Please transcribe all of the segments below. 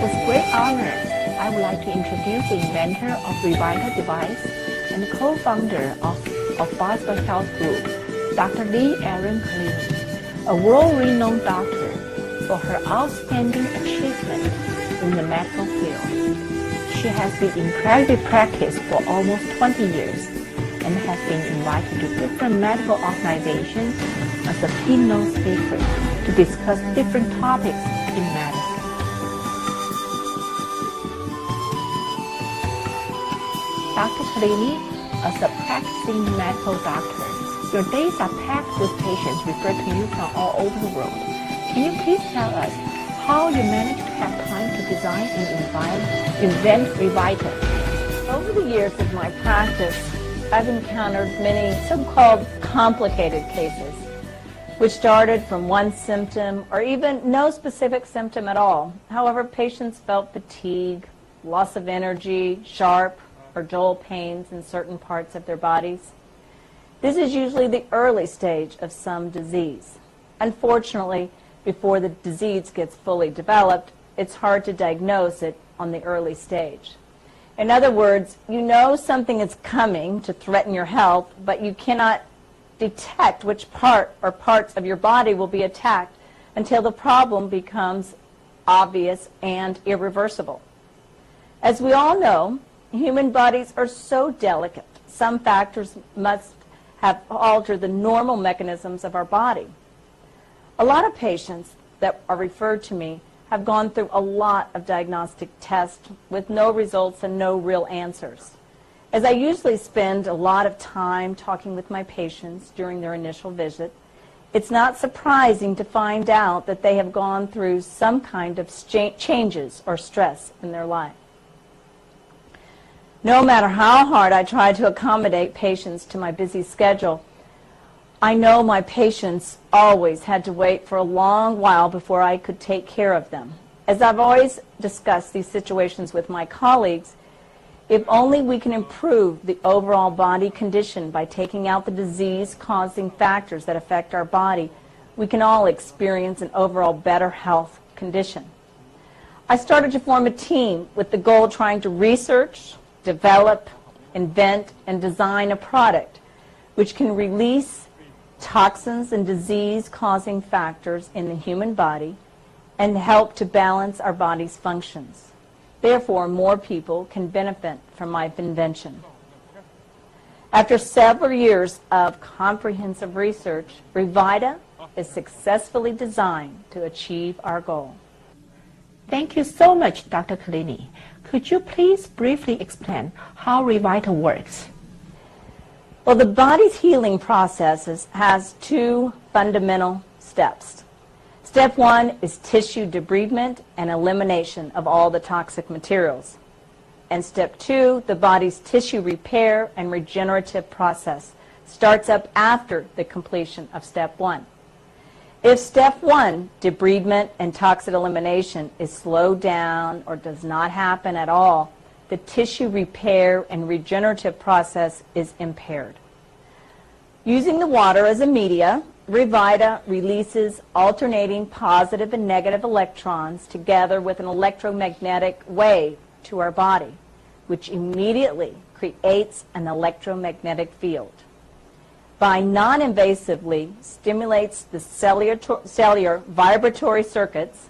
With great honor, I would like to introduce the inventor of Revita device and co-founder of Boswell Health Group, Dr. Lee Erin Kalini, a world-renowned doctor for her outstanding achievement in the medical field. She has been in private practice for almost 20 years and has been invited to different medical organizations as a keynote speaker to discuss different topics in medicine. Dr. Kalini, as a practicing medical doctor, your days are packed with patients referred to you from all over the world. Can you please tell us how you manage to have time to design and invent Revita? Over the years of my practice, I've encountered many so-called complicated cases, which started from one symptom or even no specific symptom at all. However, patients felt fatigue, loss of energy, sharp or dull pains in certain parts of their bodies. This is usually the early stage of some disease. Unfortunately, before the disease gets fully developed, it's hard to diagnose it on the early stage. In other words, you know something is coming to threaten your health, but you cannot detect which part or parts of your body will be attacked until the problem becomes obvious and irreversible. As we all know, human bodies are so delicate. Some factors must have altered the normal mechanisms of our body. A lot of patients that are referred to me have gone through a lot of diagnostic tests with no results and no real answers. As I usually spend a lot of time talking with my patients during their initial visit, it's not surprising to find out that they have gone through some kind of changes or stress in their life. No matter how hard I try to accommodate patients to my busy schedule, I know my patients always had to wait for a long while before I could take care of them. As I've always discussed these situations with my colleagues, if only we can improve the overall body condition by taking out the disease-causing factors that affect our body, we can all experience an overall better health condition. I started to form a team with the goal of trying to research, develop, invent, and design a product which can release toxins and disease-causing factors in the human body and help to balance our body's functions. Therefore, more people can benefit from my invention. After several years of comprehensive research, Revita is successfully designed to achieve our goal. Thank you so much, Dr. Kalini. Could you please briefly explain how Revita works? Well, the body's healing processes has two fundamental steps. Step one is tissue debridement and elimination of all the toxic materials. And step two, the body's tissue repair and regenerative process starts up after the completion of step one. If step one, debridement and toxin elimination, is slowed down or does not happen at all, the tissue repair and regenerative process is impaired. Using the water as a media, Revita releases alternating positive and negative electrons together with an electromagnetic wave to our body, which immediately creates an electromagnetic field. By non-invasively stimulates the cellular vibratory circuits,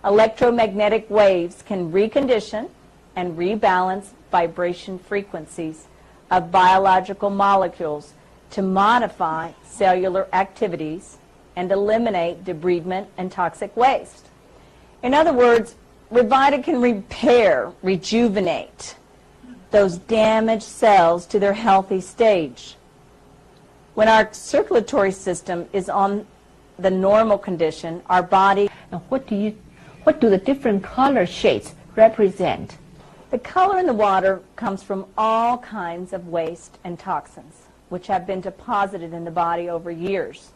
electromagnetic waves can recondition and rebalance vibration frequencies of biological molecules to modify cellular activities and eliminate debridement and toxic waste. In other words, Revita can repair, rejuvenate those damaged cells to their healthy stage. When our circulatory system is on the normal condition, our body... And what do the different color shades represent? The color in the water comes from all kinds of waste and toxins, which have been deposited in the body over years.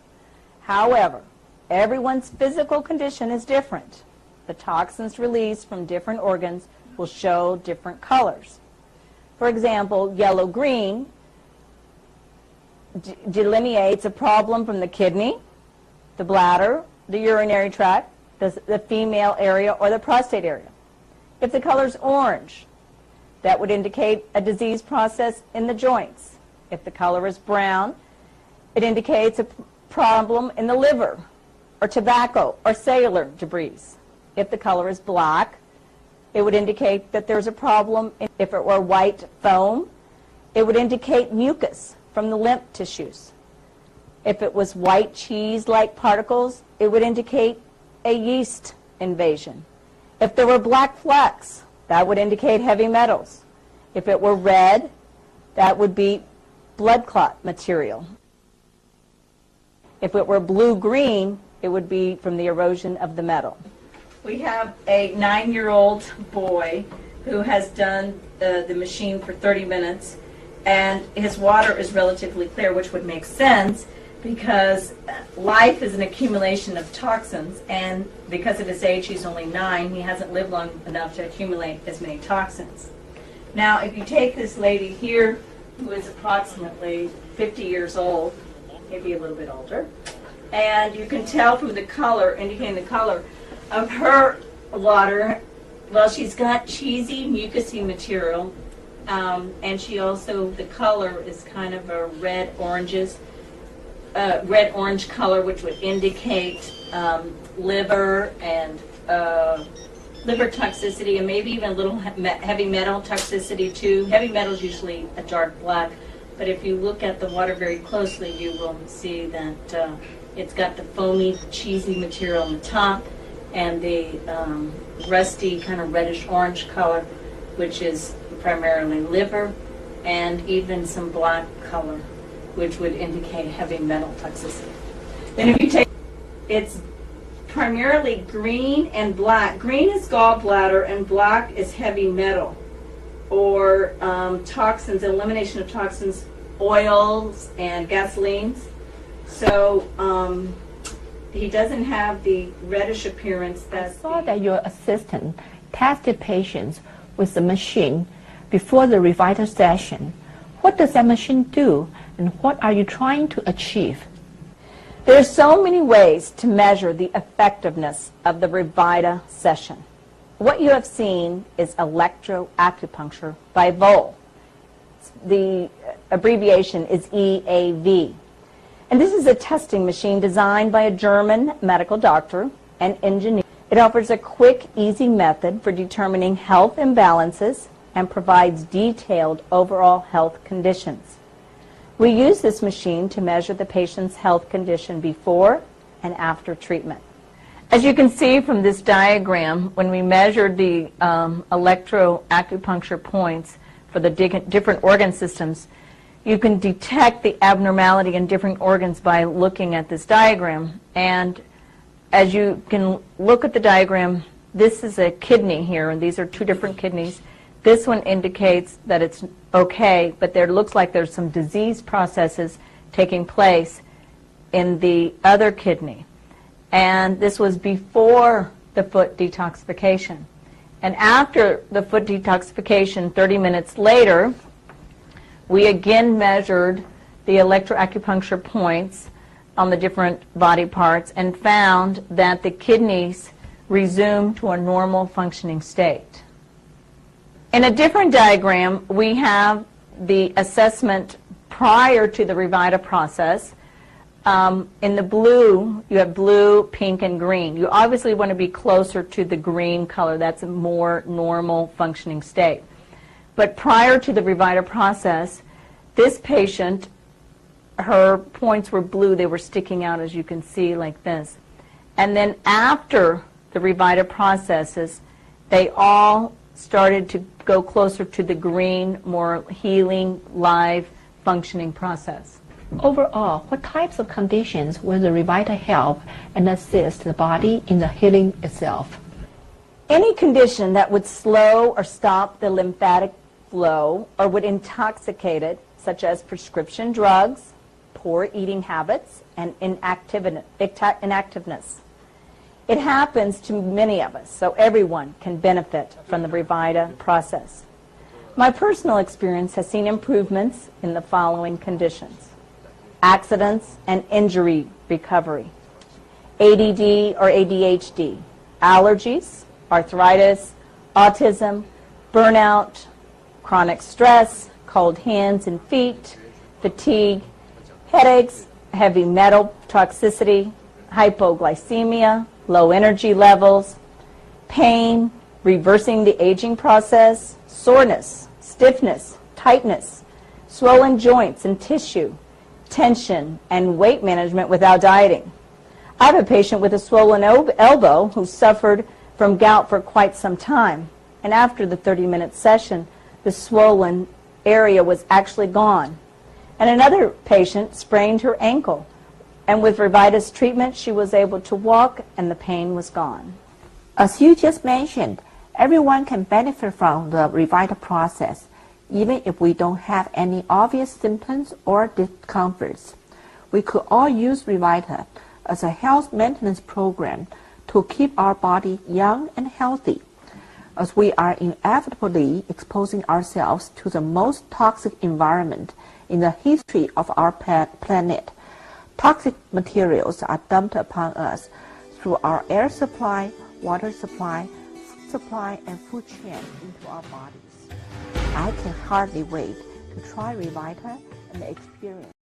However, everyone's physical condition is different. The toxins released from different organs will show different colors. For example, yellow-green delineates a problem from the kidney, the bladder, the urinary tract, the female area, or the prostate area. If the color is orange, that would indicate a disease process in the joints. If the color is brown, it indicates a problem in the liver, or tobacco, or cellular debris. If the color is black, it would indicate that there's a problem. If it were white foam, it would indicate mucus from the lymph tissues. If it was white cheese-like particles, it would indicate a yeast invasion. If there were black flecks, that would indicate heavy metals. If it were red, that would be blood clot material. If it were blue-green, it would be from the erosion of the metal. We have a 9-year-old boy who has done the machine for 30 minutes, and his water is relatively clear, which would make sense because life is an accumulation of toxins, and because of his age, he's only 9, he hasn't lived long enough to accumulate as many toxins. Now, if you take this lady here, who is approximately 50 years old, maybe a little bit older, and you can tell from the color, indicating the color of her water, well, she's got cheesy, mucousy material, and she also, the color is kind of a red-orange color, which would indicate liver and liver toxicity, and maybe even a little heavy metal toxicity too. Heavy metal is usually a dark black, but if you look at the water very closely, you will see that it's got the foamy, cheesy material on the top, and the rusty, kind of reddish-orange color, which is primarily liver, and even some black color, which would indicate heavy metal toxicity. Then if you take, it's primarily green and black. Green is gallbladder, and black is heavy metal, or toxins, elimination of toxins, oils, and gasolines. So he doesn't have the reddish appearance that... I saw that your assistant tested patients with the machine before the Revita session. What does that machine do, and what are you trying to achieve? There are so many ways to measure the effectiveness of the Revita session. What you have seen is electroacupuncture by Vol. The abbreviation is EAV. And this is a testing machine designed by a German medical doctor and engineer. It offers a quick, easy method for determining health imbalances and provides detailed overall health conditions. We use this machine to measure the patient's health condition before and after treatment. As you can see from this diagram, when we measured the electroacupuncture points for the different organ systems, you can detect the abnormality in different organs by looking at this diagram. And as you can look at the diagram, this is a kidney here, and these are two different kidneys. This one indicates that it's okay, but there looks like there's some disease processes taking place in the other kidney. And this was before the foot detoxification. And after the foot detoxification, 30 minutes later, we again measured the electroacupuncture points on the different body parts and found that the kidneys resumed to a normal functioning state. In a different diagram, we have the assessment prior to the Revita process. In the blue, you have blue, pink, and green. You obviously want to be closer to the green color. That's a more normal functioning state. But prior to the Revita process, this patient, her points were blue. They were sticking out, as you can see, like this. And then after the Revita processes, they all started to go closer to the green, more healing, live, functioning process. Overall, what types of conditions will the Revita help and assist the body in the healing itself? Any condition that would slow or stop the lymphatic flow or would intoxicate it, such as prescription drugs, poor eating habits, and inactiveness. It happens to many of us, so everyone can benefit from the Revita process. My personal experience has seen improvements in the following conditions: accidents and injury recovery, ADD or ADHD, allergies, arthritis, autism, burnout, chronic stress, cold hands and feet, fatigue, headaches, heavy metal toxicity, hypoglycemia, low energy levels, pain, reversing the aging process, soreness, stiffness, tightness, swollen joints and tissue, tension, and weight management without dieting. I have a patient with a swollen elbow who suffered from gout for quite some time, and after the 30-minute session, the swollen area was actually gone. And another patient sprained her ankle, and with Revitas treatment, she was able to walk and the pain was gone. As you just mentioned, everyone can benefit from the Revita process, even if we don't have any obvious symptoms or discomforts. We could all use Revita as a health maintenance program to keep our body young and healthy, as we are inevitably exposing ourselves to the most toxic environment in the history of our planet. Toxic materials are dumped upon us through our air supply, water supply, food supply, and food chain into our bodies. I can hardly wait to try Revita and experience